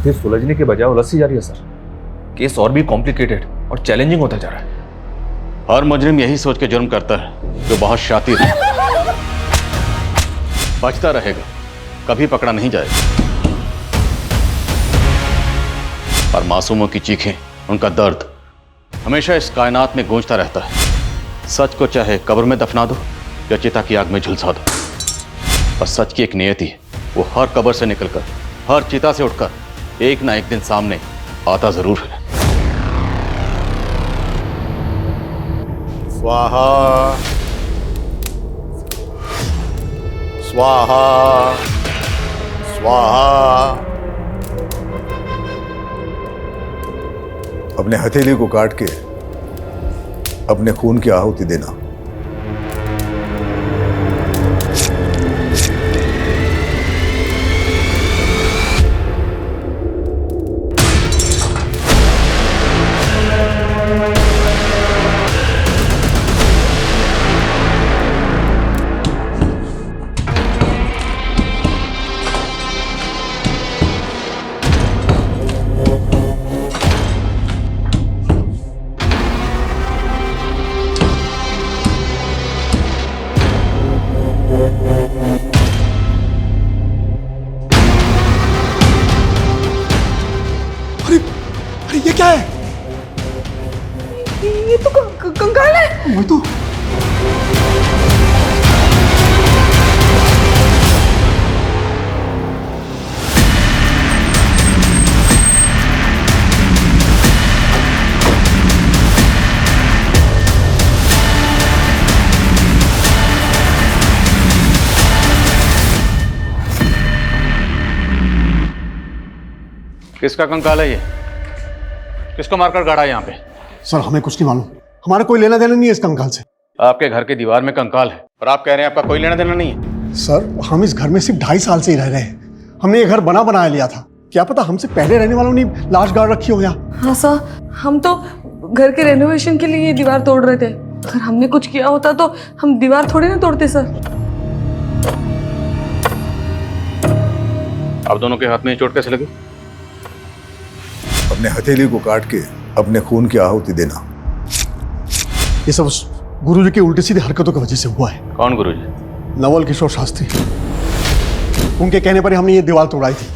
फिर सुलझने के बजाय उलझती जा रही है सर। केस और भी कॉम्प्लिकेटेड और चैलेंजिंग होता जा रहा है। हर मुजरिम यही सोच के जुर्म करता है जो बहुत शातिर है, बचता रहेगा, कभी पकड़ा नहीं जाएगा। और मासूमों की चीखें, उनका दर्द हमेशा इस कायनात में गूंजता रहता है। सच को चाहे कब्र में दफना दो या चिता की आग में झुलसा दो, और सच की एक नियति है, वो हर कब्र से निकलकर, हर चिता से उठकर एक ना एक दिन सामने आता जरूर है। स्वाहा स्वाहा स्वाहा। अपने हथेली को काट के अपने खून की आहुति देना। अरे ये क्या है? ये तो कंकाल है। वो तो किसका कंकाल है ये? किसको मारकर गाड़ा है यहाँ पे? सर हमें कुछ नहीं मालूम, हमारा कोई लेना देना नहीं है इस कंकाल से। आपके घर के दीवार में कंकाल है और आप कह रहे हैं आपका कोई लेना देना नहीं है? सर हम इस घर में सिर्फ 2.5 साल से ही रह रहे हैं। हमने ये घर बनाया लिया था, क्या पता हमसे पहले रहने वालों ने लाश गाड़ रखी हो। यहाँ हाँ सर, हम तो घर के रेनोवेशन के लिए ये दीवार तोड़ रहे थे। अगर हमने कुछ किया होता तो हम दीवार थोड़ी ना तोड़ते सर। आप दोनों के हाथ में चोट कैसे लगी? अपने हथेली को काट के अपने खून की आहुति देना। ये सब उस गुरुजी की उल्टी सीधी हरकतों की वजह से हुआ है। कौन गुरुजी? नवल किशोर शास्त्री। उनके कहने पर ही हमने ये दीवार तोड़ाई थी।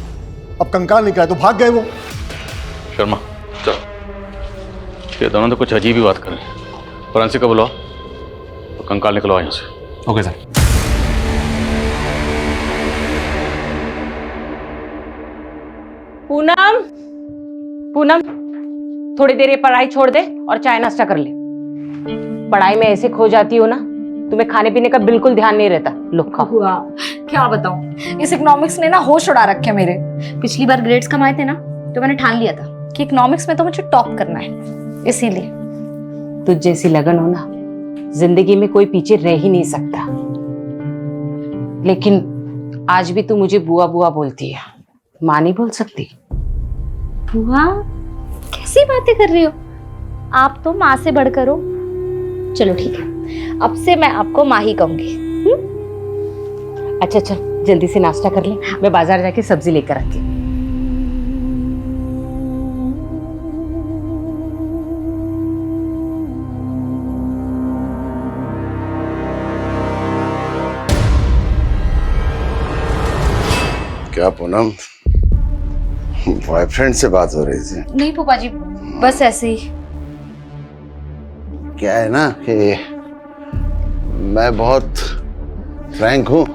अब कंकाल निकला तो भाग गए वो। शर्मा चलो, ये दोनों तो कुछ अजीब ही बात कर रहे हैं। फॉरेंसिक को बुलाओ तो कंकाल निकलवाओ यहाँ से। Okay sir. पूनम, पूनम थोड़ी देर ये पढ़ाई छोड़ दे और चाय नाश्ता कर ले। पढ़ाई में ऐसे खो जाती हो ना, तुम्हें खाने पीने का बिल्कुल ध्यान नहीं रहता। लो खाओ। हुआ क्या बताऊं, इस इकोनॉमिक्स ने ना होश उड़ा रखे मेरे। पिछली बार ग्रेड्स कम आए थे ना, तो मैंने ठान लिया था कि इकोनॉमिक्स में तो मुझे टॉप करना है। इसीलिए तुझ जैसी लगन हो ना, जिंदगी में कोई पीछे रह ही नहीं सकता। लेकिन आज भी तू मुझे बुआ बुआ बोलती है, माँ नहीं बोल सकती। बुआ कैसी बातें कर रही हो, आप तो माँ से बढ़कर हो। चलो ठीक है, अब से मैं आपको माँ ही कहूंगी। अच्छा चल जल्दी से नाश्ता कर ले, मैं बाजार जाके सब्जी लेकर आती हूँ। क्या पूनम, बॉयफ्रेंड से बात हो रही थी? नहीं पापा जी, बस ऐसे ही। क्या है ना कि मैं बहुत फ्रैंक हूँ।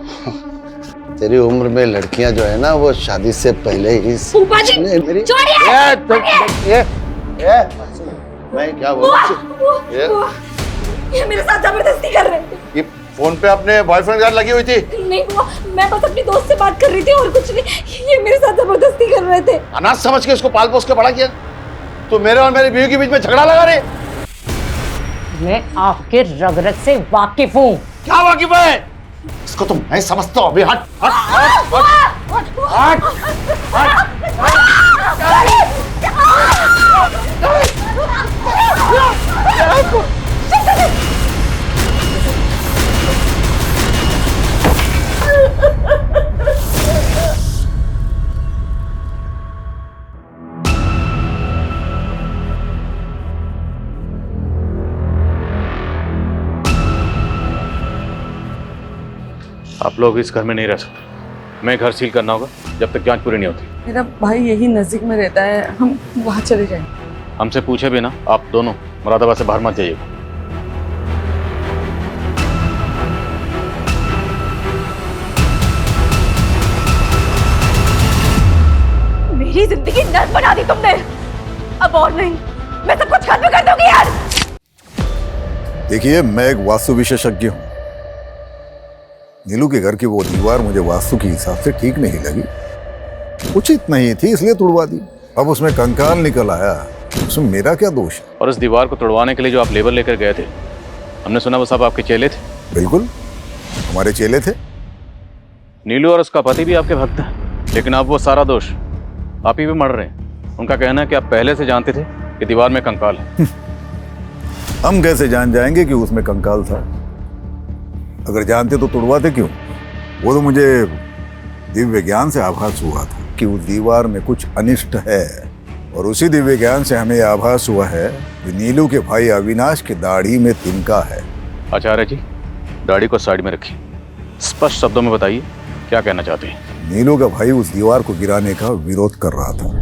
तेरी उम्र में लड़कियां जो है ना, वो शादी से पहले ही पापा जी मेरी मैं क्या ये मेरे साथ जबरदस्ती कर रहे थे। ये फोन पे अपने बॉयफ्रेंड के साथ लगी हुई थी? नहीं बुआ, मैं बस अपनी दोस्त से बात कर रही थी और कुछ नहीं। ये मेरे साथ जबरदस्ती कर रहे थे। अनाथ समझ के इसको पाल पोस के बड़ा किया। तो मेरे और मेरी बीवी के बीच में झगड़ा लगा रहे। मैं आपके रग रग से वाकिफ हूँ। क्या वाकिफ है? इसको तो मैं समझता हूँ। अभी हट हट हट हट हट हट। आप लोग इस घर में नहीं रह सकते। मैं घर सील करना होगा जब तक जांच पूरी नहीं होती। मेरा भाई यही नजदीक में रहता है, हम वहाँ चले जाएंगे। हमसे पूछे भी ना, आप दोनों मुरादाबाद से बाहर मत जाइएगा। मेरी जिंदगी नर्क बना दी तुमने। अब और नहीं, मैं सब कुछ खत्म कर दूंगी यार। देखिए, मैं एक वास्तु विशेषज्ञ हूं। नीलू के घर की वो दीवार मुझे वास्तु के हिसाब से ठीक नहीं लगी, उचित नहीं थी, इसलिए तुड़वा दी। अब उसमें कंकाल निकल आया, उसमें मेरा क्या दोष है? और इस दीवार को तोड़वाने के लिए जो आप लेबर लेकर गए थे, हमने सुना वो सब आपके चेले थे। बिल्कुल, हमारे चेले थे। नीलू और उसका पति भी आपके भक्त हैं, लेकिन अब वो सारा दोष आप ही पे मर रहे हैं। उनका कहना है कि आप पहले से जानते थे कि दीवार में कंकाल है। हम कैसे जान जाएंगे कि उसमें कंकाल था? अगर जानते तो तुड़वाते क्यों? वो तो मुझे दिव्य ज्ञान से आभास हुआ था कि उस दीवार में कुछ अनिष्ट है, और उसी दिव्य ज्ञान से हमें आभास हुआ है कि नीलू के भाई अविनाश की दाढ़ी में तिनका है। आचार्य जी, दाढ़ी को साइड में रखिए, स्पष्ट शब्दों में बताइए क्या कहना चाहते हैं। नीलू का भाई उस दीवार को गिराने का विरोध कर रहा था।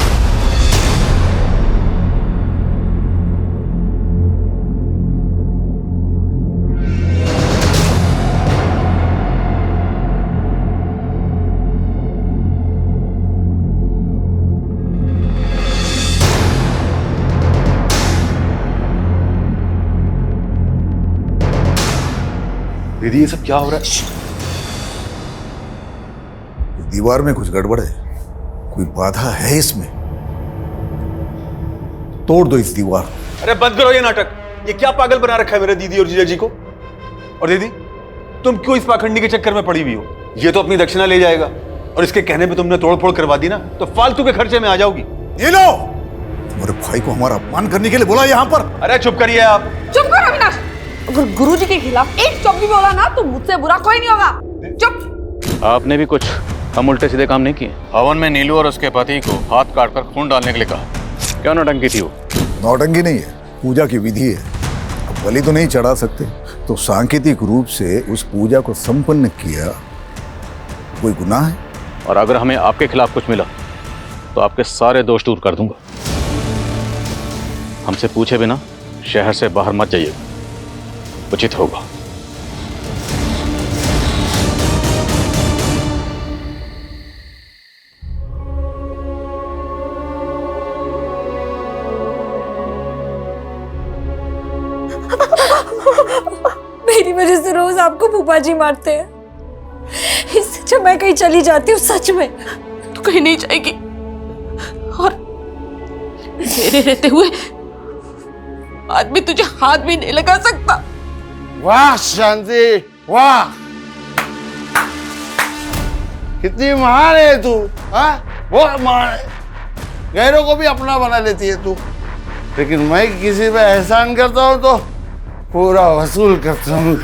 दीदी, ये सब क्या हो रहा है? दीवार में कुछ गड़बड़ है, कोई बाधा है इसमें। तोड़ दो इस दीवार। अरे बंद करो ये नाटक। ये क्या पागल बना रखा है मेरे दीदी और जीजा जी को? और दीदी, तुम क्यों इस पाखंडी के चक्कर में पड़ी हुई हो? ये तो अपनी दक्षिणा ले जाएगा, और इसके कहने पे तुमने तोड़फोड़ करवा दी ना, तो फालतू के खर्चे में आ जाओगी। ये लो, तुम्हारे भाई को हमारा अपमान करने के लिए बोला यहाँ पर। अरे चुप करिए आप। चुप करो अविनाश। अगर गुरुजी के खिलाफ एक शब्द भी बोला ना तो मुझसे बुरा कोई नहीं होगा। चुप। आपने भी कुछ हम उल्टे सीधे काम नहीं किए। हवन में नीलू और उसके पति को हाथ काटकर खून डालने के लिए कहा। क्या नौटंकी थी वो? नौटंकी नहीं है, पूजा की विधि है। अब बलि तो नहीं चढ़ा सकते, तो सांकेतिक रूप से उस पूजा को संपन्न किया। कोई गुनाह है? और अगर हमें आपके खिलाफ कुछ मिला तो आपके सारे दोष दूर कर दूंगा। हमसे पूछे बिना शहर से बाहर मत जाइएगा, उचित होगा। मेरी वजह से रोज आपको फूफा जी मारते हैं। इससे जब मैं कहीं चली जाती हूँ, सच में तू कहीं नहीं जाएगी, और मेरे रहते हुए आदमी तुझे हाथ भी नहीं लगा सकता। वाह शांति, वाह, कितनी महान है तू। हाँ, बहुत महान है। गैरों को भी अपना बना लेती है तू, लेकिन मैं किसी पे एहसान करता हूँ तो पूरा वसूल करता हूँ।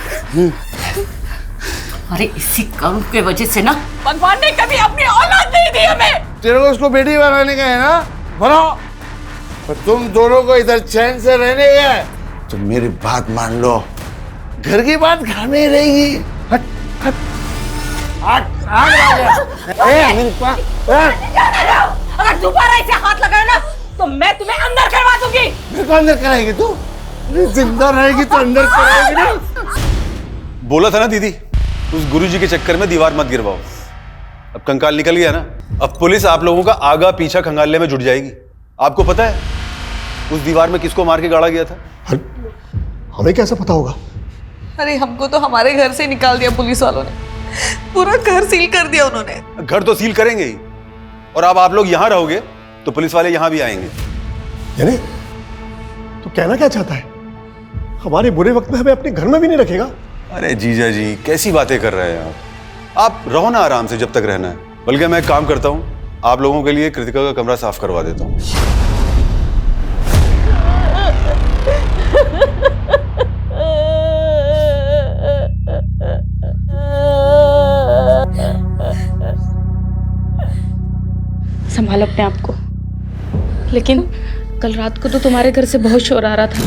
अरे इसी कर्म के वजह से ना भगवान ने कभी अपनी औलाद नहीं दी हमें। तेरे को उसको बेटी बनाने का है ना, बनाओ। पर तुम दोनों को इधर चैन से रहने गए तो मेरी बात मान लो, घर की बात घर में ही रहेगी। हट हट हट हट। अगर दोबारा इसे हाथ लगाए ना तो मैं तुम्हें अंदर करवा दूंगी। मेरे को अंदर कराएगी तू? जिंदा रहेगी तो अंदर कराएगी ना। बोला था ना दीदी, उस गुरुजी के चक्कर में दीवार मत गिरवाओ। अब कंकाल निकल गया ना, अब पुलिस आप लोगों का आगा पीछा खंगालने में जुट जाएगी। आपको पता है उस दीवार में किसको मार के गाड़ा गया था? हमें कैसे पता होगा? अरे हमको तो हमारे घर से निकाल दिया पुलिस वालों ने, पूरा घर सील कर दिया उन्होंने। घर तो सील करेंगे ही, और अब आप लोग यहाँ रहोगे तो पुलिस वाले यहाँ भी आएंगे। यानी तू कहना क्या चाहता है? हमारे बुरे वक्त में हमें अपने घर में भी नहीं रखेगा? अरे जीजा जी, कैसी बातें कर रहे हैं आप रहो ना आराम से जब तक रहना है। बल्कि मैं एक काम करता हूँ, आप लोगों के लिए कृतिका का कमरा साफ करवा देता हूँ। संभालो अपने आप को। लेकिन कल रात को तो तुम्हारे घर से बहुत शोर आ रहा था,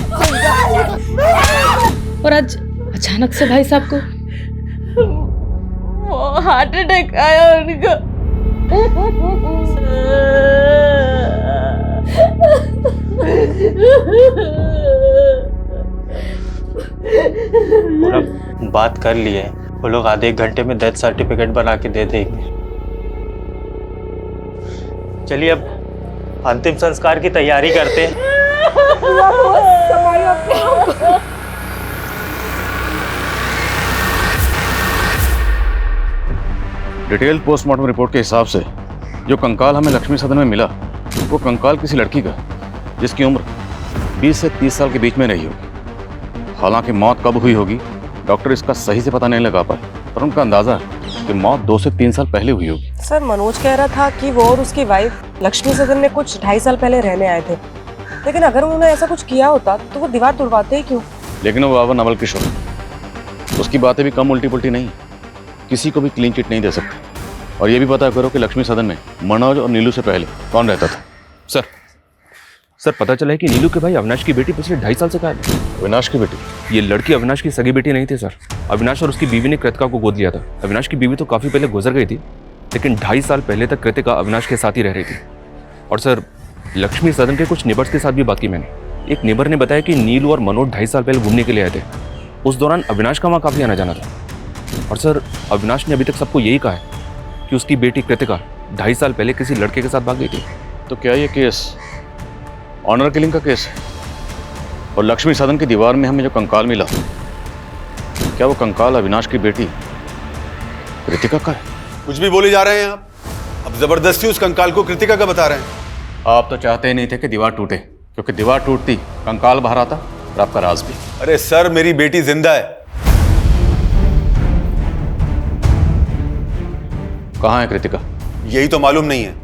और आज अचानक से भाई साहब को। हार्ट अटैक आया उनको। पूरा बात कर लिए, वो लोग आधे एक घंटे में डेथ सर्टिफिकेट बना के दे देंगे। चलिए अब अंतिम संस्कार की तैयारी करते हैं। डिटेल पोस्टमार्टम रिपोर्ट के हिसाब से जो कंकाल हमें लक्ष्मी सदन में मिला वो कंकाल किसी लड़की का जिसकी उम्र 20 से 30 साल के बीच में रही होगी। हालांकि मौत कब हुई होगी डॉक्टर इसका सही से पता नहीं लगा पाए, पर उनका अंदाजा है कि मौत 2 से 3 साल पहले हुई होगी। सर मनोज कह रहा था कि वो और उसकी वाइफ लक्ष्मी सदन में कुछ 2.5 साल पहले रहने आए थे, लेकिन अगर उन्होंने ऐसा कुछ किया होता तो वो दीवार तुड़वाते ही क्यों? लेकिन वो बाबा नवल किशोर, उसकी बातें भी कम उल्टी पुल्टी नहीं, किसी को भी क्लीन चिट नहीं दे सकते। और ये भी पता करो कि लक्ष्मी सदन में मनोज और नीलू से पहले कौन रहता था। सर पता चला है कि नीलू के भाई अविनाश की बेटी पिछले 2.5 साल से गायब है। अविनाश की बेटी? ये लड़की अविनाश की सगी बेटी नहीं थी सर। अविनाश और उसकी बीवी ने कृतिका को गोद लिया था। अविनाश की बीवी तो काफी पहले गुजर गई थी, लेकिन 2.5 साल पहले तक कृतिका अविनाश के साथ ही रह रही थी। और सर लक्ष्मी सदन के कुछ नेबर्स के साथ भी बात की मैंने। एक नेबर ने बताया कि नीलू और मनोज 2.5 साल पहले घूमने के लिए आए थे। उस दौरान अविनाश का वहाँ काफी आना जाना था। और सर अविनाश ने अभी तक सबको यही कहा है कि उसकी बेटी कृतिका 2.5 साल पहले किसी लड़के के साथ भाग गई थी। तो क्या ये केस ऑनर किलिंग का केस है? और लक्ष्मी सदन की दीवार में हमें जो कंकाल मिला, क्या वो कंकाल अविनाश की बेटी कृतिका का है? कुछ भी बोले जा रहे हैं आप। अब जबरदस्ती उस कंकाल को कृतिका का बता रहे हैं। आप तो चाहते ही नहीं थे कि दीवार टूटे, क्योंकि दीवार टूटती कंकाल बाहर आता और आपका राज भी। अरे सर मेरी बेटी जिंदा है। कहाँ है कृतिका? यही तो मालूम नहीं है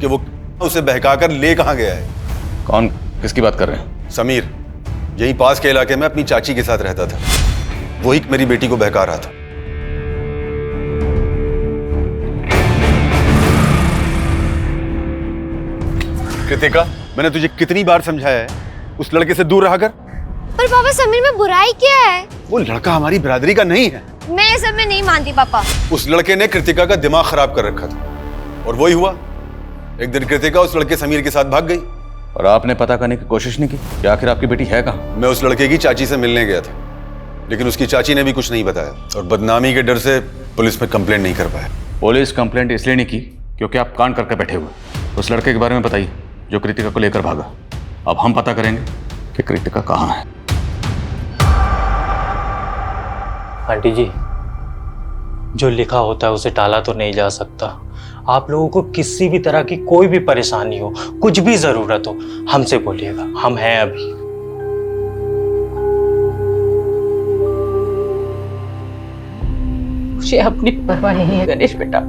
कि वो उसे बहकाकर ले कहाँ गया है। कौन, किसकी बात कर रहे हैं? समीर यहीं पास के इलाके में अपनी चाची के साथ रहता था, वही मेरी बेटी को बहका रहा था। कृतिका, मैंने तुझे कितनी बार समझाया है उस लड़के से दूर रहा कर। पर पापा समीर में बुराई क्या है? वो लड़का हमारी बिरादरी का नहीं है। मैं ये सब में नहीं मानती पापा। उस लड़के ने कृतिका का दिमाग खराब कर रखा था और वही हुआ। एक दिन कृतिका उस लड़के समीर के साथ भाग गई। और आपने पता करने की कोशिश नहीं की कि आखिर आपकी बेटी है कहाँ? मैं उस लड़के की चाची से मिलने गया था, लेकिन उसकी चाची ने भी कुछ नहीं बताया और बदनामी के डर से पुलिस में कंप्लेंट नहीं कर पाया। पुलिस कंप्लेंट इसलिए नहीं की क्योंकि आप कांड करके बैठे हुए। उस लड़के के बारे में बताइए जो कृतिका को लेकर भागा। अब हम पता करेंगे कि कृतिका कहाँ है। आंटी जी, जो लिखा होता है उसे टाला तो नहीं जा सकता। आप लोगों को किसी भी तरह की कोई भी परेशानी हो, कुछ भी जरूरत हो, हमसे बोलिएगा, हम हैं अभी। मुझे अपनी परवाह नहीं है गणेश बेटा।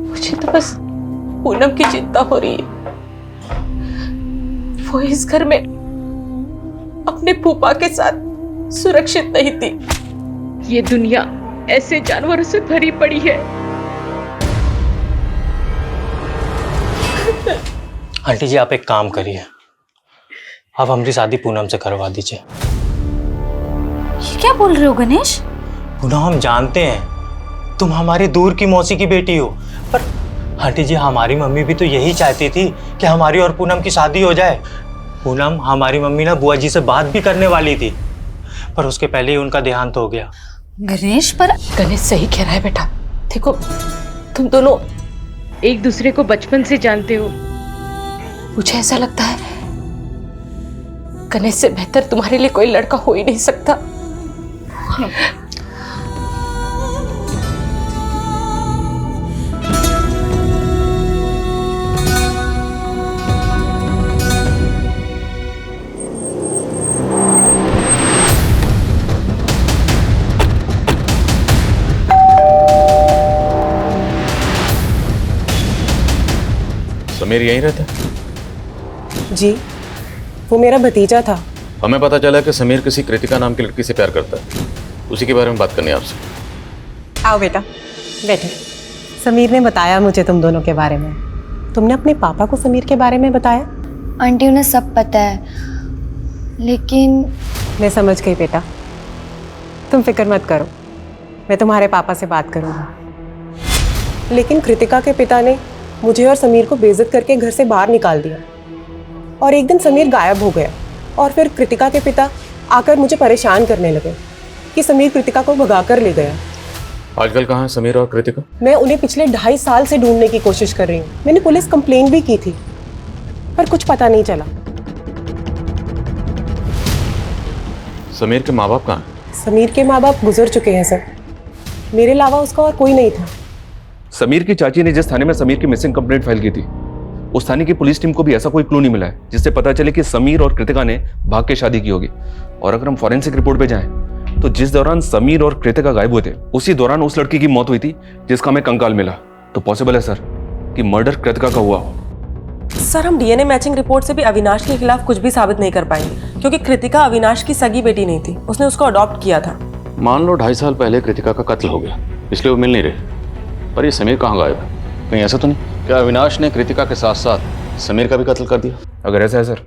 मुझे तो बस पूनम की चिंता हो रही है। वो इस घर में अपने फूफा के साथ सुरक्षित नहीं थी। ये दुनिया ऐसे जानवरों से भरी पड़ी है। आंटी जी, आप एक काम करिए, आप हमारी शादी पूनम से करवा दीजिए। ये क्या बोल रहे हो गणेश? पूनम, हम जानते हैं तुम हमारी दूर की मौसी की बेटी हो, पर आंटी जी हमारी मम्मी भी तो यही चाहती थी कि हमारी और पूनम की शादी हो जाए। पूनम, हमारी मम्मी ना बुआ जी से बात भी करने वाली थी, पर उसके पहले ही उनका देहांत हो गया। गणेश, पर गणेश सही कह रहा है बेटा। देखो, तुम दोनों एक दूसरे को बचपन से जानते हो। मुझे ऐसा लगता है गणेश से बेहतर तुम्हारे लिए कोई लड़का हो ही नहीं सकता। समीर यहीं रहता? जी, वो मेरा भतीजा था। हमें पता चला कि समीर किसी कृतिका नाम की लड़की से प्यार करता है, उसी के बारे में बात करनी है आपसे। आओ बेटा, बैठे। समीर ने बताया मुझे तुम दोनों के बारे में। तुमने अपने पापा को समीर के बारे में बताया? आंटी, उन्हें सब पता है, लेकिन मैं समझ गई बेटा, तुम फिक्र मत करो। मैं तुम्हारे पापा से बात करूंगी। लेकिन कृतिका के पिता ने मुझे और समीर को बेइज्जत करके घर से बाहर निकाल दिया और एक दिन समीर गायब हो गया और फिर कृतिका के पिता आकर मुझे परेशान करने लगे कि समीर कृतिका को भगा कर ले गया। आजकल कहाँ है समीर और कृतिका? मैं उन्हें पिछले 2.5 साल से ढूंढने की कोशिश कर रही हूँ। मैंने पुलिस कंप्लेंट भी की थी पर कुछ पता नहीं चला। समीर के माँ बाप कहाँ हैं? समीर के माँ बाप गुजर चुके हैं सर। मेरे अलावा उसका और कोई नहीं था। समीर की चाची ने जिस थाने में समीर की मिसिंग कंप्लेंट फाइल की थी, उस थाने की पुलिस टीम को भी ऐसा कोई क्लू नहीं मिला है जिससे पता चले कि समीर और कृतिका ने भाग के शादी की होगी। और अगर हम फॉरेंसिक रिपोर्ट पे जाएं तो जिस दौरान समीर और कृतिका गायब हुए थे उसी दौरान उस लड़की की मौत हुई थी जिसका हमें कंकाल मिला। तो पॉसिबल है सर कि मर्डर कृतिका का हुआ हो। सर हम डीएनए मैचिंग रिपोर्ट से भी अविनाश के खिलाफ कुछ भी साबित नहीं कर पाएंगे क्योंकि कृतिका अविनाश की सगी बेटी नहीं थी, उसने उसको अडॉप्ट किया था। मान लो 2.5 साल पहले कृतिका का कत्ल हो गया, इसलिए वो मिल नहीं रही। पर ये समीर कहाँ गायब है? कहीं ऐसा तो नहीं क्या अविनाश ने कृतिका के साथ साथ समीर का भी कत्ल कर दिया? अगर ऐसा है सर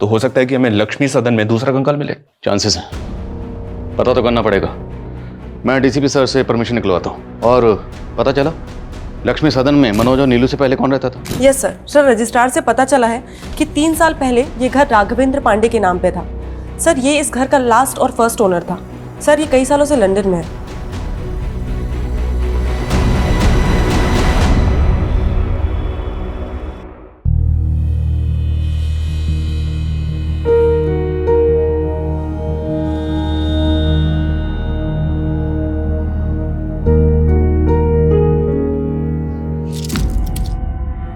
तो हो सकता है कि हमें लक्ष्मी सदन में दूसरा कंकाल मिले। चांसेस हैं, पता तो करना पड़ेगा। मैं डीसीपी सर से परमिशन निकलवाता हूँ। और पता चला लक्ष्मी सदन में मनोज और नीलू से पहले कौन रहता था? Yes sir. सर रजिस्ट्रार से पता चला है कि 3 साल पहले ये घर राघवेंद्र पांडे के नाम पे था। सर ये इस घर का लास्ट और फर्स्ट ओनर था। सर ये कई सालों से लंदन में है।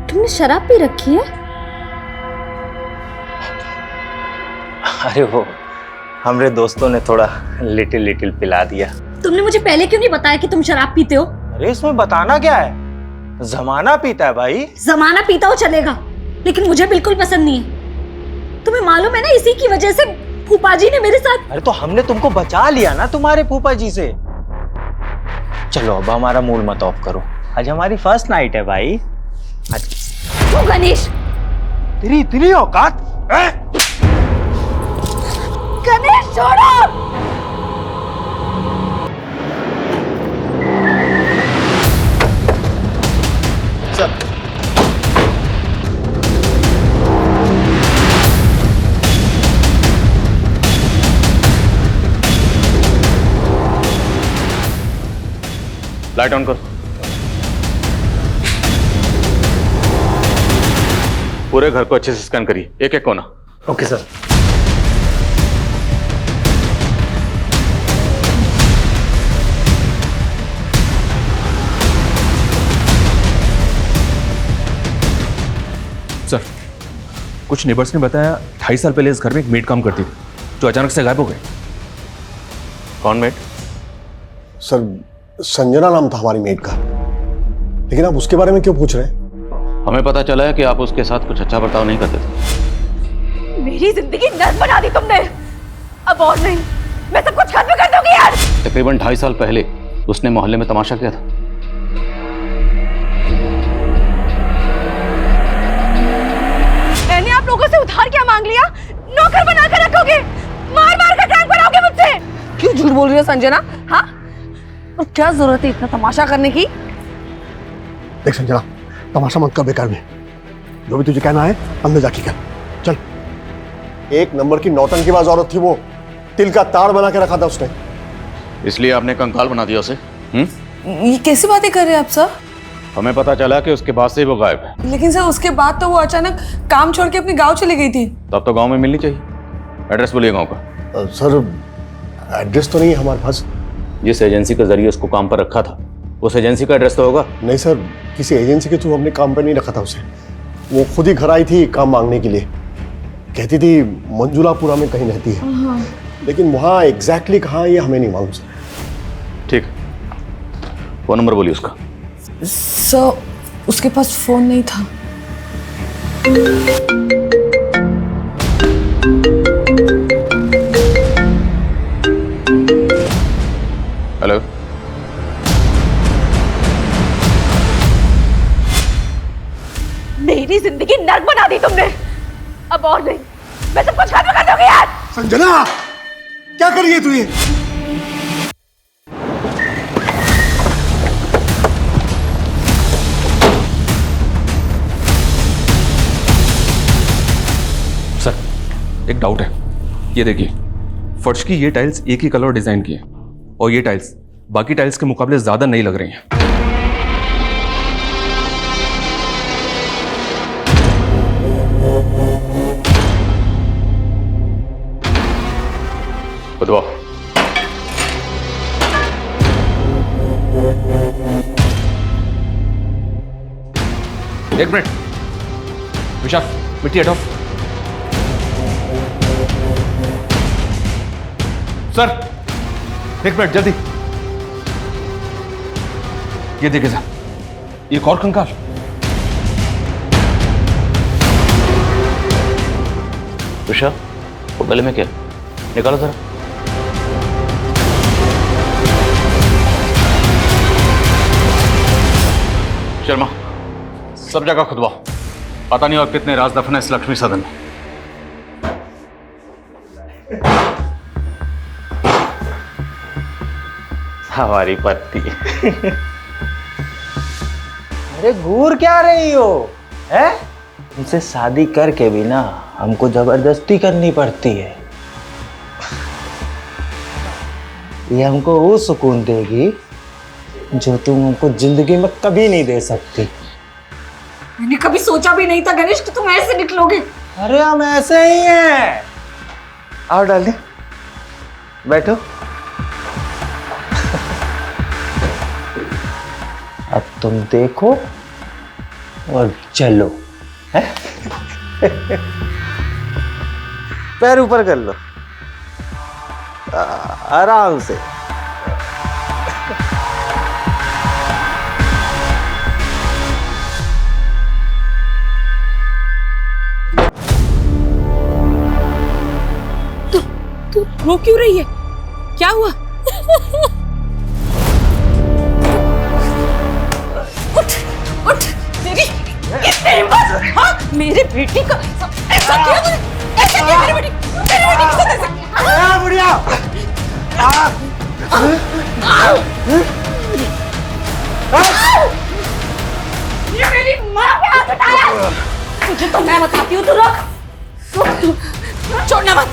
तुमने शराब पी रखी है? अरे वो हमारे दोस्तों ने थोड़ा लिटिल पिला दिया। तुमने मुझे पहले क्यों नहीं बताया कि तुम शराब पीते हो? अरे इसमें बताना क्या है, जमाना पीता है भाई। जमाना पीता हो चलेगा लेकिन मुझे बिल्कुल पसंद नहीं है। तुम्हें मालूम है ना इसी की वजह से फूफा जी ने मेरे साथ। अरे तो हमने तुमको बचा लिया ना तुम्हारे फूफा जी से। चलो अब हमारा मूड मत ऑफ करो, आज हमारी फर्स्ट नाइट है भाई। आज क्यों गणेश? तेरी इतनी औकात? गणेश छोड़ो। लाइट ऑन करो। पूरे घर को अच्छे से स्कैन करिए, एक एक कोना। Okay sir. सर कुछ नेबर्स ने बताया 2.5 साल पहले इस घर में एक मेड काम करती थी जो अचानक से गायब हो गई। कौन मेड? सर संजना नाम था हमारी मेड का। लेकिन आप उसके बारे में क्यों पूछ रहे हैं? हमें पता चला है कि आप उसके साथ कुछ अच्छा बर्ताव नहीं करते थे। मेरी जिंदगी नर्क बना दी तुमने। अब और नहीं, मैं सब कुछ खत्म कर दूंगी यार। तकरीबन 2.5 साल पहले उसने मोहल्ले में तमाशा किया था। मैंने आप लोगों से उधार क्या मांग लिया? नौकर बना कर रखोगे, मार मार कर टांग बनाओगे मुझसे। क्यों झूठ बोल रही हो संजना? हाँ, और क्या जरूरत है इतना तमाशा करने की? देख संजना, तमाशा मत कर बेकार में। जो भी तुझे कहना है अंदर जाके कर। चल। एक नंबर की नौटंकीबाज औरत थी वो। तिल का ताड़ बना के रखा था उसने। इसलिए आपने कंकाल बना दिया उसे? ये कैसी बातें कर रहे हैं आप सर? हमें पता चला कि उसके बाद से ही वो गायब है। लेकिन सर उसके बाद तो वो अचानक काम छोड़ के अपने गांव चली गई थी। तब तो गांव में मिलनी चाहिए। एड्रेस बोलिए गांव का। सर एड्रेस तो नहीं है हमारे पास। जिस एजेंसी के जरिए उसको काम पर रखा था उस एजेंसी का एड्रेस तो होगा? नहीं सर, किसी एजेंसी के थ्रू हमने काम पर नहीं रखा था उसे। वो खुद ही घर आई थी काम मांगने के लिए। कहती थी मंजुलापुरा में कहीं रहती है, लेकिन वहाँ एग्जैक्टली कहाँ ये हमें नहीं मालूम सर। ठीक, फोन नंबर बोलिए उसका। सर उसके पास फोन नहीं था। हेलो, मेरी जिंदगी नर्क बना दी तुमने। अब और नहीं, मैं सब कुछ खत्म कर दूंगी यार। संजना, क्या कर रही है तू ये? एक डाउट है। ये देखिए, फर्श की ये टाइल्स एक ही कलर डिजाइन की है और ये टाइल्स बाकी टाइल्स के मुकाबले ज्यादा नई लग रही हैं। खुदवाओ। एक मिनट विशाल, मिट्टी हटाओ। सर एक मिनट जल्दी। ये देखिए सर, एक और कंकाल। तुषार, वो गले में क्या है? निकालो जरा। शर्मा, सब जगह खुदवाओ। पता नहीं और कितने राज दफन है इस लक्ष्मी सदन में। हमारी पत्नी। अरे घूर क्या रही हो, है? उनसे शादी करके भी ना हमको जबरदस्ती करनी पड़ती है। ये हमको वो सुकून देगी जो तुम हमको जिंदगी में कभी नहीं दे सकती। मैंने कभी सोचा भी नहीं था गणेश कि तुम ऐसे निकलोगे। अरे हम ऐसे ही हैं। आओ डार्लिंग, बैठो। अब तुम देखो और चलो, है? पैर ऊपर कर लो, आराम से। तू रो क्यों रही है? क्या हुआ? उठ उठ, तेरी कितनी हिम्मत! हाँ, मेरे बेटी का ऐसा किया तूने? ऐसा किया मेरी बेटी के साथ ऐसा? बुढ़िया! ये मेरी माँ पे हाथ उठाया। तुझे तो मैं बताती हूँ, तू रुक, छोड़ना मत।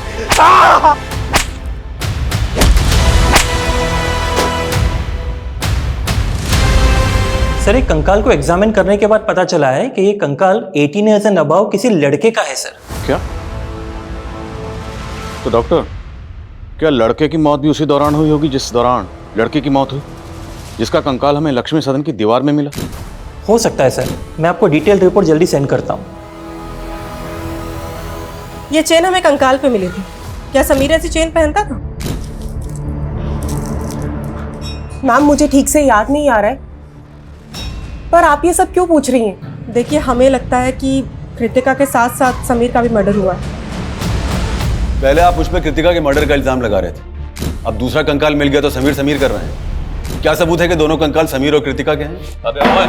सर, एक कंकाल को एग्जामिन करने के बाद पता चला है कि ये कंकाल 18 ईयर्स एंड अबव किसी लड़के का है सर। क्या? तो डॉक्टर, क्या लड़के की मौत भी उसी दौरान हुई होगी जिस दौरान लड़की की मौत हुई, जिसका कंकाल हमें लक्ष्मी सदन की दीवार में मिला? हो सकता है सर, मैं आपको डिटेल रिपोर्ट जल्दी सेंड करता हूँ। ये चेन हमें कंकाल पे मिली थी। क्या समीर ऐसी चेन पहनता था? मैम, मुझे ठीक से याद नहीं आ रहा है, पर आप ये सब क्यों पूछ रही हैं? देखिए, हमें लगता है कि कृतिका के साथ साथ समीर का भी मर्डर हुआ है। पहले आप मुझ पर कृतिका के मर्डर का इल्जाम लगा रहे थे, अब दूसरा कंकाल मिल गया तो समीर समीर कर रहे हैं। क्या सबूत है कि दोनों कंकाल समीर और कृतिका के हैं? अबे ओए,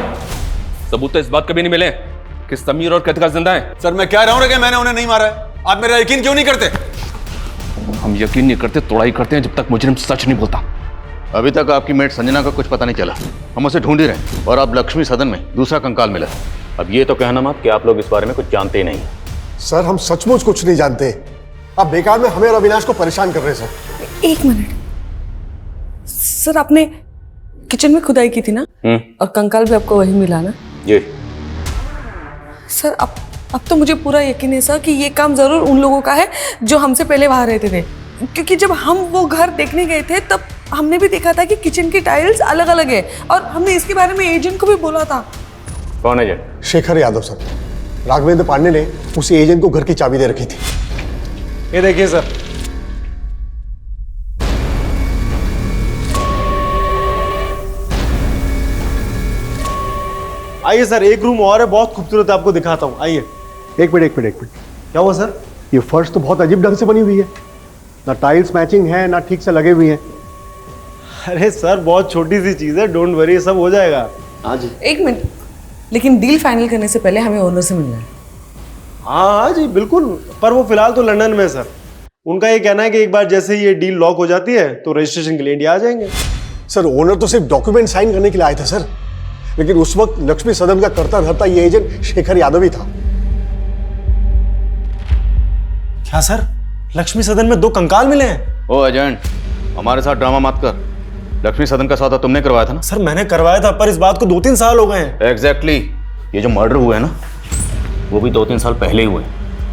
सबूत तो इस बात कभी नहीं मिले कि समीर और कृतिका जिंदा हैं। सर, मैं कह रहा हूं कि मैंने उन्हें नहीं मारा है। आप मेरा यकीन क्यों नहीं करते? हम यकीन नहीं करते, तोड़ाई करते हैं जब तक मुजरिम सच नहीं बोलता। अभी तक आपकी मेट संजना का कुछ पता नहीं चला। हम उसे ढूंढ ही रहे हैं और अब लक्ष्मी सदन में दूसरा कंकाल मिला। अब ये तो कहना मत कि आप लोग इस बारे में कुछ जानते ही नहीं। सर, हम सचमुच कुछ नहीं जानते। आप बेकार में हमें और अविनाश को परेशान कर रहे हैं सर। एक मिनट सर, आपने किचन में खुदाई की थी ना? और कंकाल भी आपको वही मिला ना? जी सर, अब तो मुझे पूरा यकीन है सर कि ये काम जरूर उन लोगों का है जो हमसे पहले वहां रहते थे, क्योंकि जब हम वो घर देखने गए थे तब हमने भी देखा था कि किचन की टाइल्स अलग अलग है और हमने इसके बारे में एजेंट को भी बोला था। कौन एजेंट? शेखर यादव सर। राघवेंद्र पांडे ने उसी एजेंट को घर की चाबी दे रखी थी। ये देखिए सर, आइए सर, एक रूम और है, बहुत खूबसूरत है, आपको दिखाता हूँ। आइए। एक मिनट। क्या हुआ सर? ये फर्श तो बहुत अजीब ढंग से बनी हुई है, ना टाइल्स मैचिंग है ना ठीक से लगे हुए हैं। अरे सर, बहुत छोटी सी चीज है, डोंट वरी, सब हो जाएगा। हाँ जी। एक मिनट, लेकिन डील फाइनल करने से पहले हमें ओनर से मिलना है। हाँ जी बिल्कुल, पर वो फिलहाल तो लंदन में है सर। उनका ये कहना है कि एक बार जैसे ये डील लॉक हो जाती है तो रजिस्ट्रेशन के लिए इंडिया आ जाएंगे। सर, ओनर तो सिर्फ डॉक्यूमेंट साइन करने के लिए आए थे सर, लेकिन उस वक्त लक्ष्मी सदन का करता धरता ये एजेंट शेखर यादव ही था। क्या सर? लक्ष्मी सदन में 2 कंकाल मिले हैं। ओ एजेंट, हमारे साथ ड्रामा मत कर। लक्ष्मी सदन का सौदा तुमने करवाया था ना? सर मैंने करवाया था, पर इस बात को 2-3 साल हो गए हैं। एग्जैक्टली। ये जो मर्डर हुए हैं ना, वो भी 2-3 साल पहले ही हुए।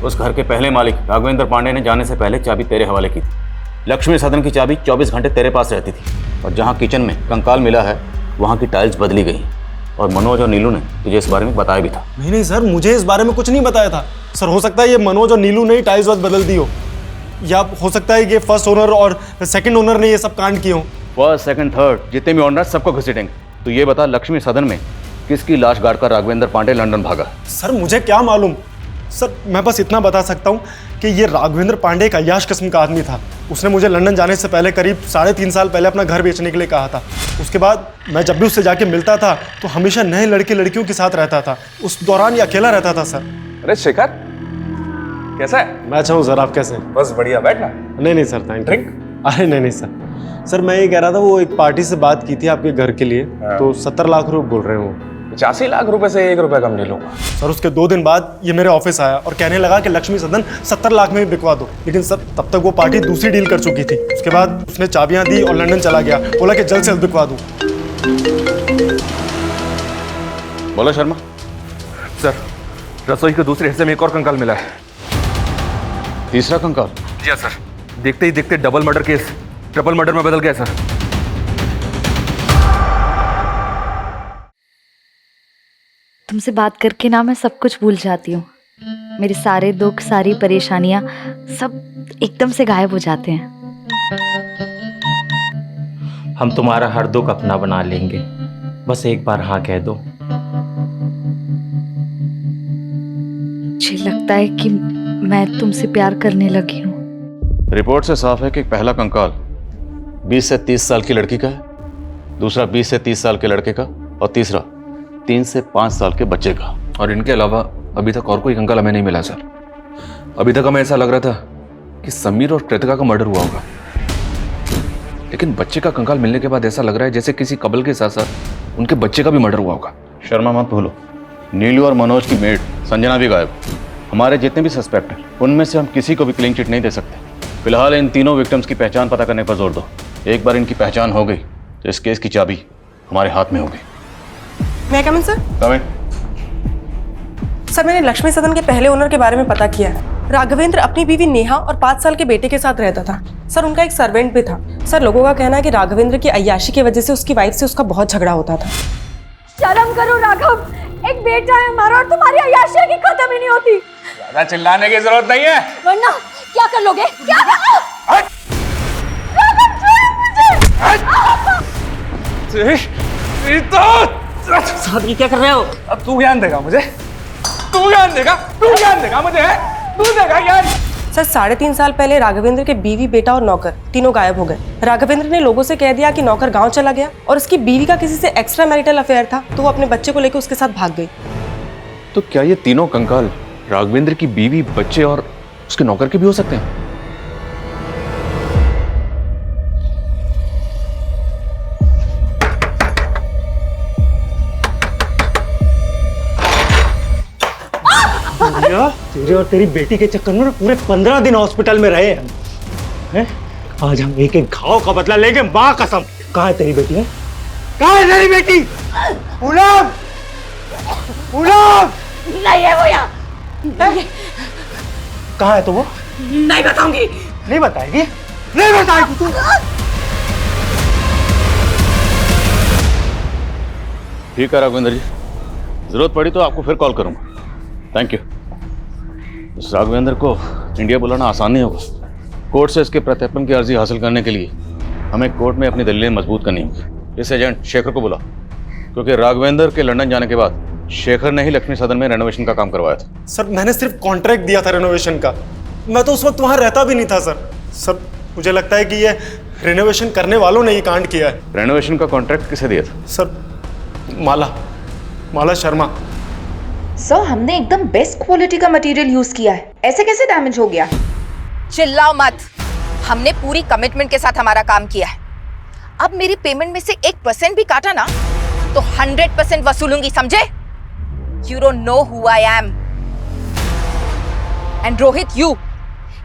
उस घर के पहले मालिक राघवेंद्र पांडे ने जाने से पहले चाबी तेरे हवाले की थी। लक्ष्मी सदन की चाबी 24 घंटे तेरे पास रहती थी, और जहाँ किचन में कंकाल मिला है वहाँ की टाइल्स बदली गई। और मनोज और नीलू ने तुझे इस बारे में बताया भी था। नहीं सर, मुझे इस बारे में कुछ नहीं बताया था। सर हो सकता है ये मनोज और नीलू ने ही टाइल्स बदल दी हो, या हो सकता है ये फर्स्ट ओनर और सेकंड ओनर ने ये सब कांड किए हो। फर्स्ट, सेकंड, थर्ड जितने भी ओनर सबको घसीटेंगे। तो ये बता, लक्ष्मी सदन में किसकी लाश गाड़कर राघवेंद्र पांडे लंदन भागा? सर मुझे क्या मालूम। सर मैं बस इतना बता सकता हूँ कि ये राघवेंद्र पांडे एक अय्याश किस्म का आदमी था। उसने मुझे लंदन जाने से पहले करीब 3.5 साल पहले अपना घर बेचने के लिए कहा था। उसके बाद मैं जब भी उससे जाके मिलता था तो हमेशा नए लड़के लड़कियों के साथ रहता था। उस दौरान ये अकेला रहता था सर। अरे शेखर, कैसा है? मैं अच्छा हूँ सर, आप कैसे हैं? बस बढ़िया, बैठना। नहीं सर, थैंक ड्रिंक? अरे नहीं सर। सर मैं ये कह रहा था, वो एक पार्टी से बात की थी आपके घर के लिए, तो 70 लाख रुपए बोल रहे हो। 85 लाख रुपए से 1 रुपया कम नहीं लूंगा। सर उसके 2 दिन बाद ये मेरे ऑफिस आया और कहने लगा कि लक्ष्मी सदन 70 लाख में बिकवा दो। लेकिन सर तब तक वो पार्टी दूसरी डील कर चुकी थी। उसके बाद उसने चाबियां दी और लंदन चला गया, बोला कि जल्द से जल्द बिकवा दूं। बोलो शर्मा। सर, रसोई के दूसरे हिस्से में एक और कंकाल मिला है। तीसरा कंकाल? जी हाँ सर, देखते ही देखते double murder case triple murder में बदल गया सर। तुमसे बात करके ना मैं सब कुछ भूल जाती हूँ। मेरे सारे दुख, सारी परेशानियाँ सब एकदम से गायब हो जाते हैं। हम तुम्हारा हर दुख अपना बना लेंगे, बस एक बार हाँ कह दो। मुझे लगता है कि मैं तुमसे प्यार करने लगी हूँ। रिपोर्ट से साफ है कि पहला कंकाल 20 से 30 साल की लड़की का है, दूसरा 20 से 30 साल के लड़के का, और तीसरा 3 से 5 साल के बच्चे का। और इनके अलावा अभी तक और कोई कंकाल हमें नहीं मिला सर। अभी तक हमें ऐसा लग रहा था कि समीर और कृतिका का मर्डर हुआ होगा, लेकिन बच्चे का कंकाल मिलने के बाद ऐसा लग रहा है जैसे किसी कपल के साथ साथ उनके बच्चे का भी मर्डर हुआ होगा। शर्मा मत भूलो, नीलू और मनोज की मेड संजना भी गायब। हमारे जितने भी सस्पेक्ट हैं उनमें से हम किसी को भी क्लीन चिट नहीं दे सकते। फिलहाल इन तीनों विक्टिम्स की पहचान पता करने पर जोर दो। एक बार इनकी पहचान हो गई तो इस केस की चाबी हमारे हाथ में होगी। मैं कम इन सर? कम इन। सर मैंने लक्ष्मी सदन के पहले ओनर के बारे में पता किया है। राघवेंद्र अपनी बीवी नेहा और 5 साल के बेटे के साथ रहता था। सर उनका एक सर्वेंट भी था। सर लोगों का कहना है कि राघवेंद्र की अय्याशी की वजह से उसकी वाइफ से उसका बहुत झगड़ा होता था। शर्म करो राघव, एक बेटा है हमारा और तुम्हारी अय्याशी की खत्म ही नहीं होती। ज्यादा चिल्लाने की जरूरत नहीं है, वरना क्या कर लोगे? क्या साथी क्या कर रहे हो? अब तू ज्ञान देगा मुझे, तू ज्ञान देगा, तू ज्ञान देगा मुझे, तू देगा ज्ञान। सर 3.5 साल पहले राघवेंद्र के बीवी, बेटा और नौकर तीनों गायब हो गए। राघवेंद्र ने लोगों से कह दिया कि नौकर गांव चला गया और उसकी बीवी का किसी से एक्स्ट्रा मैरिटल अफेयर था, तो वो अपने बच्चे को लेकर उसके साथ भाग गई। तो क्या ये तीनों कंकाल राघवेंद्र की बीवी, बच्चे और उसके नौकर के भी हो सकते हैं? तेरे और तेरी बेटी के चक्कर में पूरे 15 दिन हॉस्पिटल में रहे हैं। आज हम एक एक घाव का बदला लेंगे, माँ कसम। कहाँ है तेरी बेटी? है कहाँ है तेरी बेटी? पूनम, पूनम नहीं है वो यहाँ। कहाँ है तो वो? नहीं बताऊंगी। नहीं बताएगी? नहीं बताएगी तू? ठीक है राघवेंद्र जी, जरूरत पड़ी तो आपको फिर कॉल करूंगा। Thank you. इस राघवेंद्र को इंडिया बुलाना आसान नहीं होगा। कोर्ट से इसके प्रत्यर्पण की अर्जी हासिल करने के लिए हमें कोर्ट में अपनी दलीलें मजबूत करनी होगी। इस एजेंट शेखर को बुला, क्योंकि राघवेंद्र के लंदन जाने के बाद शेखर ने ही लक्ष्मी सदन में रेनोवेशन का काम करवाया था। सर मैंने सिर्फ कॉन्ट्रैक्ट दिया था रेनोवेशन का, मैं तो उस वक्त वहाँ रहता भी नहीं था सर। सर मुझे लगता है कि ये रेनोवेशन करने वालों ने ये कांड किया है। रेनोवेशन का कॉन्ट्रैक्ट किसे दिया था? सर माला शर्मा। सर हमने एकदम बेस्ट क्वालिटी का मटेरियल यूज किया है, ऐसे कैसे डैमेज हो गया? चिल्लाओ मत, हमने पूरी कमिटमेंट के साथ हमारा काम किया है। अब मेरी पेमेंट में से 1% भी काटा ना तो 100% वसूलूंगी, समझे? You don't know who I am. And Rohit,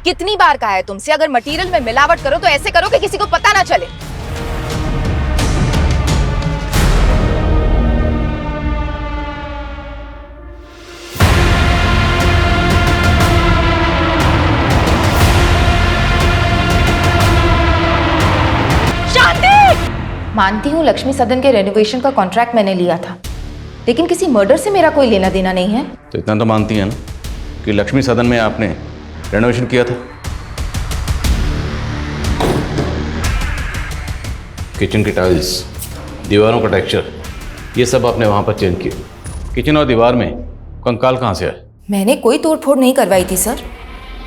कितनी बार कहा है तुमसे, अगर मटेरियल में मिलावट करो तो ऐसे करो कि किसी को पता ना चले। मानती हूँ लक्ष्मी सदन के रेनोवेशन का कॉन्ट्रैक्ट मैंने लिया था, लेकिन किसी मर्डर से मेरा कोई लेना देना नहीं है। तो इतना तो मानती है ना कि लक्ष्मी सदन में आपने रेनोवेशन किया था? किचन की टाइल्स, दीवारों का टेक्सचर, ये सब आपने वहाँ पर चेंज किया। किचन और दीवार में कंकाल कहाँ से आए? मैंने कोई तोड़फोड़ नहीं करवाई थी सर,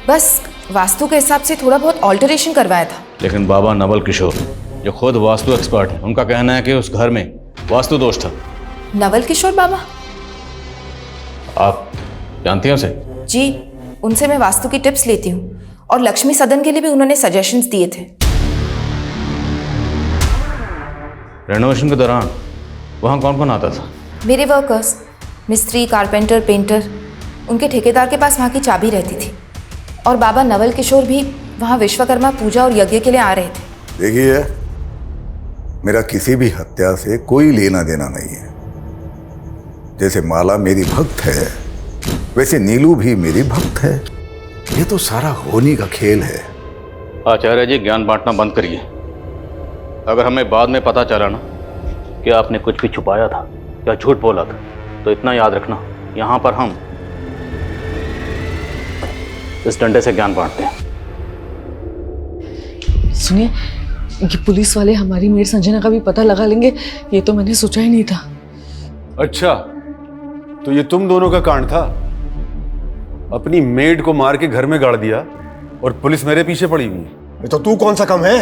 बस वास्तु के हिसाब से थोड़ा बहुत ऑल्टरेशन करवाया था। लेकिन बाबा नवल किशोर जो खुद वास्तु एक्सपर्ट है, उनका कहना है कि उस घर में वास्तु दोष था। नवल किशोर बाबा? आप जानती हैं उसे? जी, उनसे मैं वास्तु की टिप्स लेती हूँ और लक्ष्मी सदन के लिए भी उन्होंने सजेशंस दिए थे। रेनोवेशन के दौरान वहाँ कौन कौन आता था? मेरे वर्कर्स, मिस्त्री, कारपेंटर, पेंटर, उनके ठेकेदार के पास वहाँ की चाबी रहती थी। और बाबा नवल किशोर भी वहाँ विश्वकर्मा पूजा और यज्ञ के लिए आ रहे थे। देखिए, मेरा किसी भी हत्या से कोई लेना देना नहीं है। जैसे माला मेरी भक्त है, वैसे नीलू भी मेरी भक्त है। ये तो सारा होनी का खेल है। आचार्य जी, ज्ञान बांटना बंद करिए। अगर हमें बाद में पता चला ना कि आपने कुछ भी छुपाया था या झूठ बोला था, तो इतना याद रखना, यहाँ पर हम इस डंडे से ज्ञान बांटते हैं। सुनिए, ये पुलिस वाले हमारी मेड संजना का भी पता लगा लेंगे, ये तो मैंने सोचा ही नहीं था। अच्छा, तो ये तुम दोनों का कांड था? अपनी मेड को मार के घर में गाड़ दिया और पुलिस मेरे पीछे पड़ी हुई है। तो तू कौन सा कम है?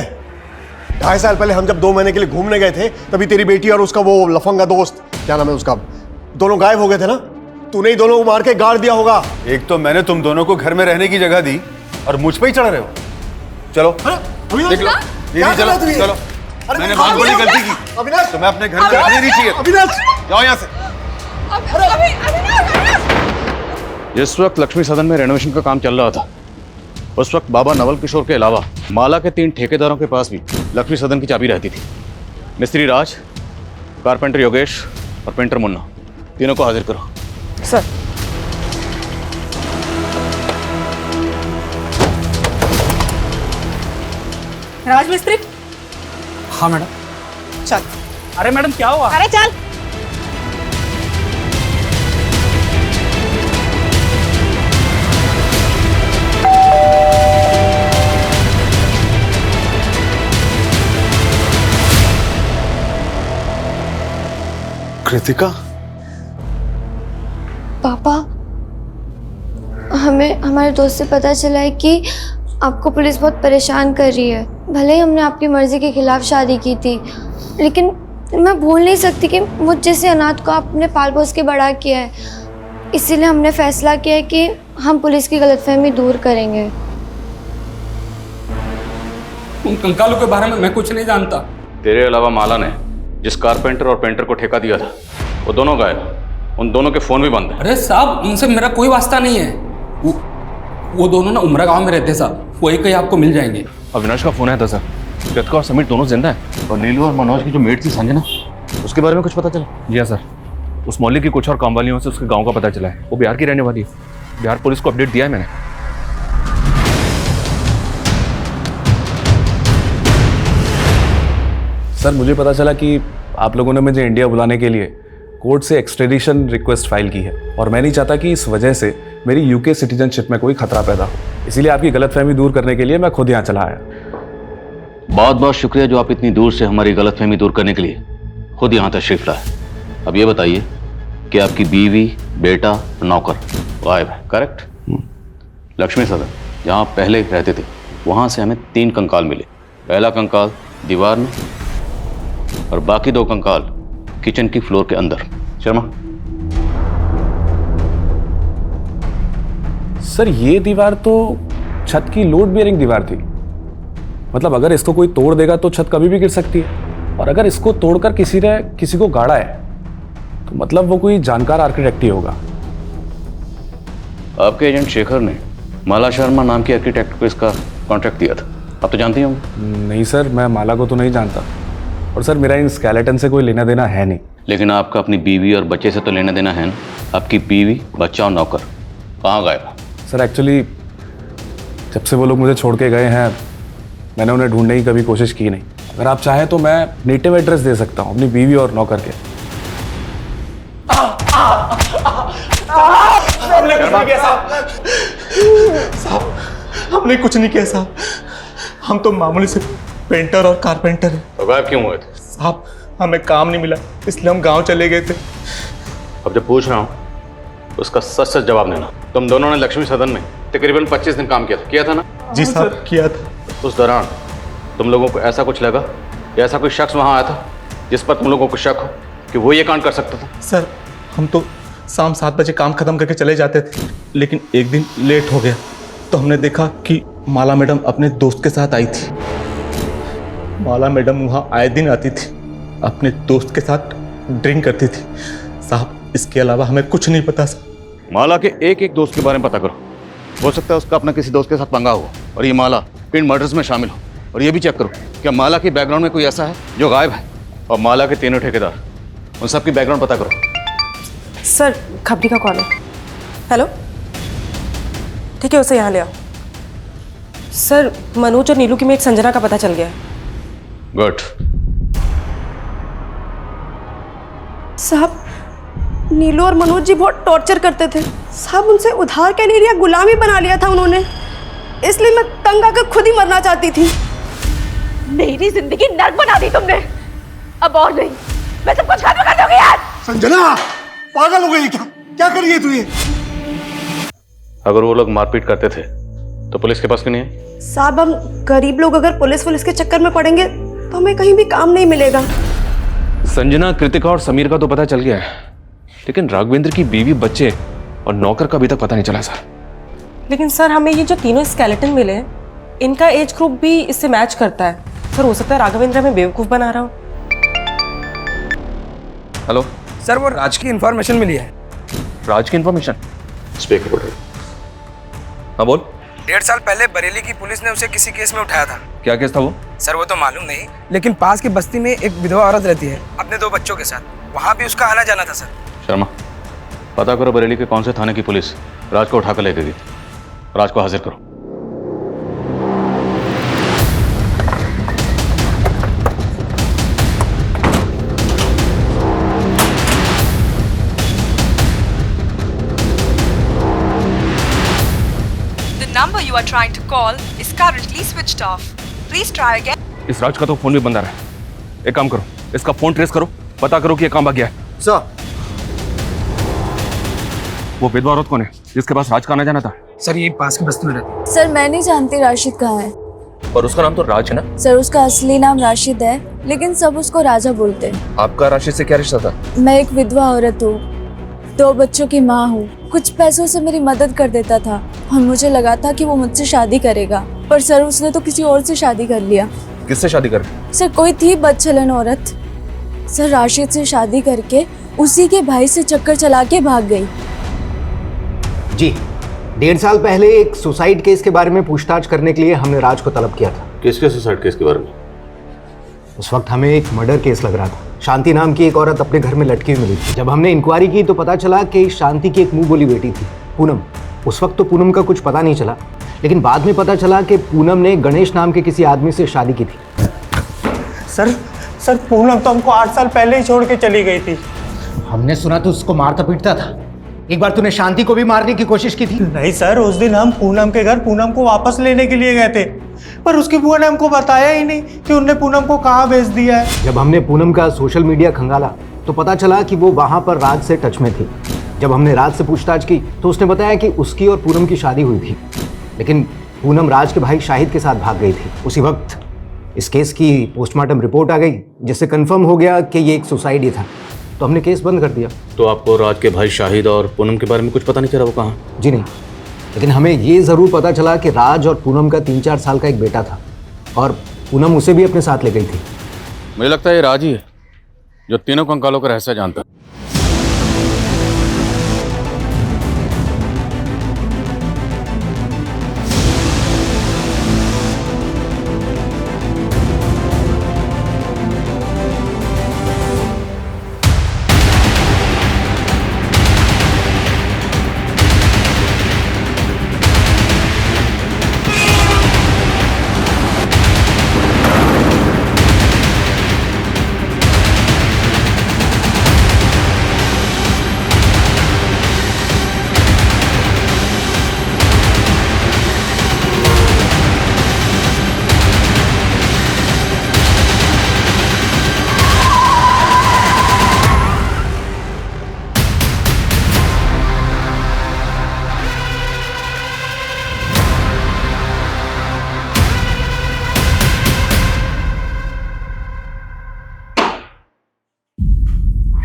2.5 साल पहले हम जब 2 महीने के लिए घूमने गए थे, तभी तेरी बेटी और उसका वो लफंगा दोस्त, क्या नाम है उसका, दोनों गायब हो गए थे ना। तूने ही दोनों को मार के गाड़ दिया होगा। एक तो मैंने तुम दोनों को घर में रहने की जगह दी और मुझ पे ही चढ़ रहे हो। चलो देख लो दीदी, चलो चलो, मैंने बहुत बड़ी गलती की। अविनाश, तुम्हें अपने घर में रहने नहीं चाहिए। अविनाश, जाओ यहाँ से। जिस वक्त लक्ष्मी सदन में रेनोवेशन का काम चल रहा था, उस वक्त बाबा नवल किशोर के अलावा माला के 3 ठेकेदारों के पास भी लक्ष्मी सदन की चाबी रहती थी। मिस्त्री राज, कारपेंटर योगेश और पेंटर मुन्ना, तीनों को हाजिर करो। सर, राजमिस्त्री। हाँ मैडम। चल। अरे मैडम क्या हुआ? अरे चल। कृतिका? पापा, हमें हमारे दोस्त से पता चला है कि आपको पुलिस बहुत परेशान कर रही है। भले ही हमने आपकी मर्जी के खिलाफ शादी की थी, लेकिन मैं भूल नहीं सकती कि मुझ जैसे अनाथ को आपने पाल पोस के बड़ा किया है। इसीलिए हमने फैसला किया है कि हम पुलिस की गलतफहमी दूर करेंगे। उन कंकालों के बारे में मैं कुछ नहीं जानता। तेरे अलावा माला ने जिस कारपेंटर और पेंटर को ठेका दिया था, वो दोनों गायब। उन दोनों के फोन भी बंद है। अरे साहब, उनसे मेरा कोई वास्ता नहीं है। वो दोनों ना उमरा गांव में रहते साहब, वो एक ही आपको मिल जाएंगे। अविनाश का फोन आया था सर, कृतिका और समीर दोनों जिंदा है। और नीलू और मनोज की जो मेट थी संजना, उसके बारे में कुछ पता चला? जी हाँ सर, उस मोहल्ले की कुछ और काम वालियों से उसके गांव का पता चला है। वो बिहार की रहने वाली है। बिहार पुलिस को अपडेट दिया है मैंने। सर, मुझे पता चला कि आप लोगों ने मुझे इंडिया बुलाने के लिए कोर्ट से एक्सट्रेडिशन रिक्वेस्ट फाइल की है, और मैं नहीं चाहता कि इस वजह से मेरी यूके सिटीजनशिप में कोई खतरा पैदा हो। इसीलिए आपकी गलतफहमी दूर करने के लिए मैं खुद यहाँ चला आया। बहुत बहुत शुक्रिया जो आप इतनी दूर से हमारी गलतफहमी दूर करने के लिए खुद यहाँ तशरीफ लाए। अब ये बताइए कि आपकी बीवी, बेटा, नौकर गायब है, करेक्ट? लक्ष्मी सदन जहाँ आप पहले रहते थे, वहाँ से हमें 3 कंकाल मिले। पहला कंकाल दीवार में और बाकी 2 कंकाल किचन की फ्लोर के अंदर। शर्मा? सर, ये दीवार तो छत की लोड बेयरिंग दीवार थी। मतलब अगर इसको कोई तोड़ देगा तो छत कभी भी गिर सकती है, और अगर इसको तोड़कर किसी ने किसी को गाड़ा है तो मतलब वो कोई जानकार आर्किटेक्ट ही होगा। आपके एजेंट शेखर ने माला शर्मा नाम की आर्किटेक्ट को इसका कॉन्ट्रैक्ट दिया था, आप तो जानते ही होंगे। नहीं सर, मैं माला को तो नहीं जानता, और सर मेरा इन स्केलेटन से कोई लेना देना है नहीं। लेकिन आपका अपनी बीवी और बच्चे से तो लेना देना है ना। आपकी बीवी, बच्चा और नौकर कहाँ गायब? सर एक्चुअली जब से वो लोग मुझे छोड़ के गए हैं, मैंने उन्हें ढूंढने की कभी कोशिश की नहीं। अगर आप चाहें तो मैं नेटिव एड्रेस दे सकता हूँ अपनी बीवी और नौकर के। हमने कुछ नहीं किया साहब, हमने कुछ नहीं किया साहब। हम तो मामूली से पेंटर और कारपेंटर हैं। तो गायब क्यों हुए थे? साहब हमें काम नहीं मिला, इसलिए हम गांव चले गए थे। अब जब पूछ रहा हूँ उसका सच सच जवाब देना। तुम दोनों ने लक्ष्मी सदन में तकरीबन 25 दिन काम किया था ना? जी साहब किया था। उस दौरान तुम लोगों को ऐसा कुछ लगा या ऐसा कोई शख्स वहां आया था जिस पर तुम लोगों को शक हो कि वो ये कांड कर सकता था? सर हम तो शाम 7 बजे काम खत्म करके चले जाते थे, लेकिन एक दिन लेट हो गया तो हमने देखा कि माला मैडम अपने दोस्त के साथ आई थी। माला मैडम वहाँ आए दिन आती थी, अपने दोस्त के साथ ड्रिंक करती थी। साहब इसके अलावा हमें कुछ नहीं पता सर। माला के एक एक दोस्त के बारे में पता करो, हो सकता है उसका अपना किसी दोस्त के साथ पंगा हो और ये माला इन मर्डर्स में शामिल हो। और ये भी चेक करो क्या माला की बैकग्राउंड में कोई ऐसा है जो गायब है। और माला के तीनों ठेकेदार, उन सब की बैकग्राउंड पता करो। सर खबरी का कॉल है। हेलो, ठीक है उसे यहाँ ले आओ। सर मनोज और नीलू की मेट संजना का पता चल गया है। गुड। साहब नीलू और मनोज जी बहुत टॉर्चर करते थे साहब, उनसे उधार के लिए गुलामी बना लिया था उन्होंने, इसलिए मैं तंग आकर खुद ही मरना चाहती थी। मेरी जिंदगी नर्क बना दी तुमने, अब और नहीं, मैं सब कुछ खत्म कर दूंगी यार। संजना पागल हो गई क्या कर रही है तू ये? अगर वो लोग मारपीट करते थे तो पुलिस के पास क्यों नहीं आई? साहब हम गरीब लोग अगर पुलिस के चक्कर में पड़ेंगे तो हमें कहीं भी काम नहीं मिलेगा। संजना, कृतिका और समीर का तो पता चल गया है, लेकिन राघवेंद्र की बीवी, बच्चे और नौकर का अभी तक पता नहीं चला सर। लेकिन सर हमें ये जो तीनों स्केलेटन मिले हैं, इनका एज ग्रुप भी इससे मैच करता है। सर हो सकता है राघवेंद्र हमें बेवकूफ बना रहा हो। हेलो सर, वो राज की इंफॉर्मेशन मिली है। राज की इंफॉर्मेशन? स्पीकर। हाँ बोल। 1.5 साल पहले बरेली की पुलिस ने उसे किसी केस में उठाया था। क्या केस था वो? सर वो तो मालूम नहीं, लेकिन पास की बस्ती में एक विधवा औरत रहती है अपने 2 बच्चों के साथ, वहाँ भी उसका आना जाना था। सर शर्मा, पता करो बरेली के कौन से थाने की पुलिस राज को उठाकर ले गई। राज को हाजिर करो। number you are trying to call is currently switched off. Please try again. इस राज का तो फोन भी बंद आ रहा है। एक काम करो, इसका फोन ट्रेस करो, पता करो कि ये कहाँ भाग गया है। सर वो विधवा औरत कौन है जिसके पास राज का आना जाना था? सर ये पास की बस्ती में रहती है। सर मैं नहीं जानती राशिद कहाँ है। और उसका नाम तो राज है ना? सर उसका असली नाम राशिद है, लेकिन सब उसको राजा बोलते हैं। आपका राशिद से क्या रिश्ता था? मैं एक विधवा औरत हूँ, 2 बच्चों की माँ हूँ। कुछ पैसों से मेरी मदद कर देता था और मुझे लगा था कि वो मुझसे शादी करेगा, पर सर उसने तो किसी और से शादी कर लिया। किससे शादी कर? सर कोई थी बदचलन औरत। सर राशिद से शादी करके उसी के भाई से चक्कर चला के भाग गई। जी 1.5 साल पहले एक सुसाइड केस के बारे में पूछताछ करने के लिए हमने राज को तलब किया था। किसके सुसाइड केस के बारे में? उस वक्त हमें एक मर्डर केस लग रहा था। शांति नाम की एक औरत अपने घर में लटकी हुई मिली थी। जब हमने इंक्वायरी की तो पता चला कि शांति की एक मुंह बोली बेटी थी, पूनम। उस वक्त तो पूनम का कुछ पता नहीं चला, लेकिन बाद में पता चला कि पूनम ने गणेश नाम के किसी आदमी से शादी की थी। सर पूनम तो हमको 8 साल पहले ही छोड़ के चली गई थी। हमने सुना तो उसको मारता पीटता था। एक बार तूने शांति को भी मारने की कोशिश की थी। नहीं सर, उस दिन हम पूनम के घर पूनम को वापस लेने के लिए गए थे, पर उसकी बुआ ने हमको बताया ही नहीं कि उनने पूनम को कहाँ भेज दिया है। जब हमने पूनम का सोशल मीडिया खंगाला तो पता चला कि वो वहाँ पर राज से टच में थी। जब हमने राज से पूछताछ की तो उसने बताया कि उसकी और पूनम की शादी हुई थी, लेकिन पूनम राज के भाई शाहिद के साथ भाग गई थी। उसी वक्त इस केस की पोस्टमार्टम रिपोर्ट आ गई, जिससे कंफर्म हो गया कि ये एक सुसाइड ही था, तो हमने केस बंद कर दिया। तो आपको राज के भाई शाहिद और पूनम के बारे में कुछ पता नहीं चला वो कहाँ? जी नहीं, लेकिन हमें ये ज़रूर पता चला कि राज और पूनम का 3-4 साल का एक बेटा था और पूनम उसे भी अपने साथ ले गई थी। मुझे लगता है ये राज ही है जो तीनों कंकालों का रहस्य जानता है।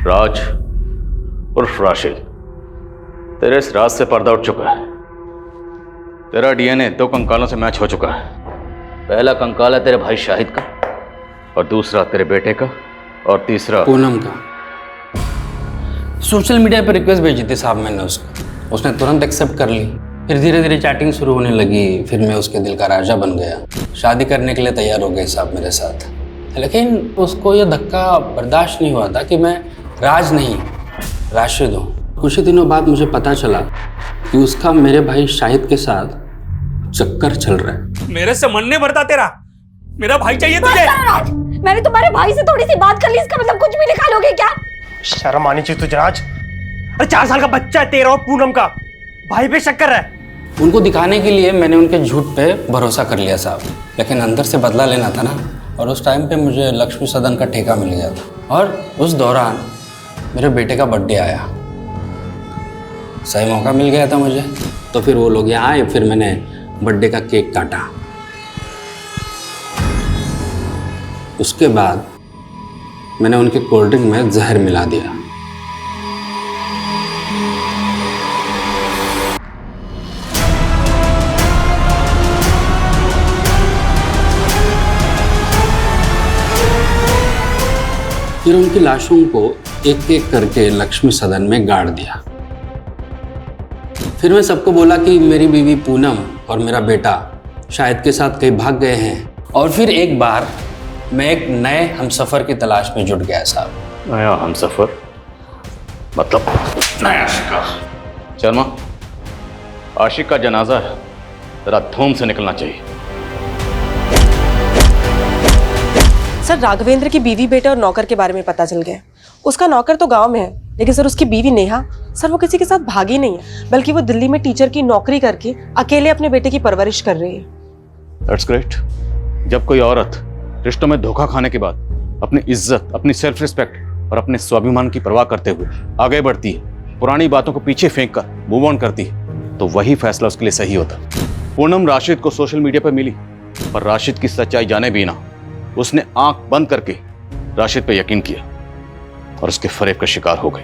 राज उर्फ राशिद, तेरे इस राज से पर्दा उठ चुका है। तेरा डीएनए 2 कंकालों से मैच हो चुका है। पहला कंकाल है तेरे भाई शाहिद का, और दूसरा तेरे बेटे का, और तीसरा पूनम का। सोशल मीडिया पर रिक्वेस्ट भेजी थी साहब मैंने उसको, उसने तुरंत एक्सेप्ट कर ली। फिर धीरे धीरे चैटिंग शुरू होने लगी, फिर मैं उसके दिल का राजा बन गया। शादी करने के लिए तैयार हो गए साहब मेरे साथ। लेकिन उसको ये धक्का बर्दाश्त नहीं हुआ था कि मैं राज नहीं राशिद हूँ। कुछ ही दिनों बाद मुझे पता चला कि उसका मेरे भाई शाहिद के साथ चक्कर चल रहा है। मेरे से मन नहीं भरता तेरा। मेरा भाई चाहिए तुझे। मैंने तुम्हारे भाई से थोड़ी सी बात कर ली, इसका मतलब कुछ भी निकालोगे क्या? शर्म आनी चाहिए तुझे राज। अरे 4 साल का बच्चा है तेरा और पूनम का, भाई पे शक कर रहा है। उनको दिखाने के लिए मैंने उनके झूठ पे भरोसा कर लिया साहब, लेकिन अंदर से बदला लेना था ना। और उस टाइम पे मुझे लक्ष्मी सदन का ठेका मिल गया था, और उस दौरान मेरे बेटे का बर्थडे आया। सही मौका मिल गया था मुझे, तो फिर वो लोग यहाँ आए, फिर मैंने बर्थडे का केक काटा। उसके बाद मैंने उनके कोल्ड ड्रिंक में जहर मिला दिया। फिर उनकी लाशों को एक एक करके लक्ष्मी सदन में गाड़ दिया। फिर मैं सबको बोला कि मेरी बीवी पूनम और मेरा बेटा शाहिद के साथ कहीं भाग गए हैं। और फिर एक बार मैं एक नए हमसफर की तलाश में जुट गया साहब। नया हमसफर मतलब नया शिकार। शर्मा, आशिक का जनाजा है, जरा धूम से निकलना चाहिए। सर, राघवेंद्र की बीवी, बेटे और नौकर के बारे में पता चल गया। उसका नौकर तो गांव में है, लेकिन सर उसकी बीवी नेहा, सर वो किसी के साथ भागी नहीं है, बल्कि वो दिल्ली में टीचर की नौकरी करके अकेले अपने बेटे की परवरिश कर रही है। That's great. जब कोई औरत रिश्तों में धोखा खाने के बाद अपनी इज्जत, अपनी सेल्फ रिस्पेक्ट और अपने स्वाभिमान की परवाह करते हुए आगे बढ़ती है, पुरानी बातों को पीछे फेंक कर मूव ऑन करती है, तो वही फैसला उसके लिए सही होता। पूनम राशिद को सोशल मीडिया पर मिली, पर राशिद की सच्चाई जाने बिना उसने आंख बंद करके राशिद पे यकीन किया और उसके फरेब का शिकार हो गई।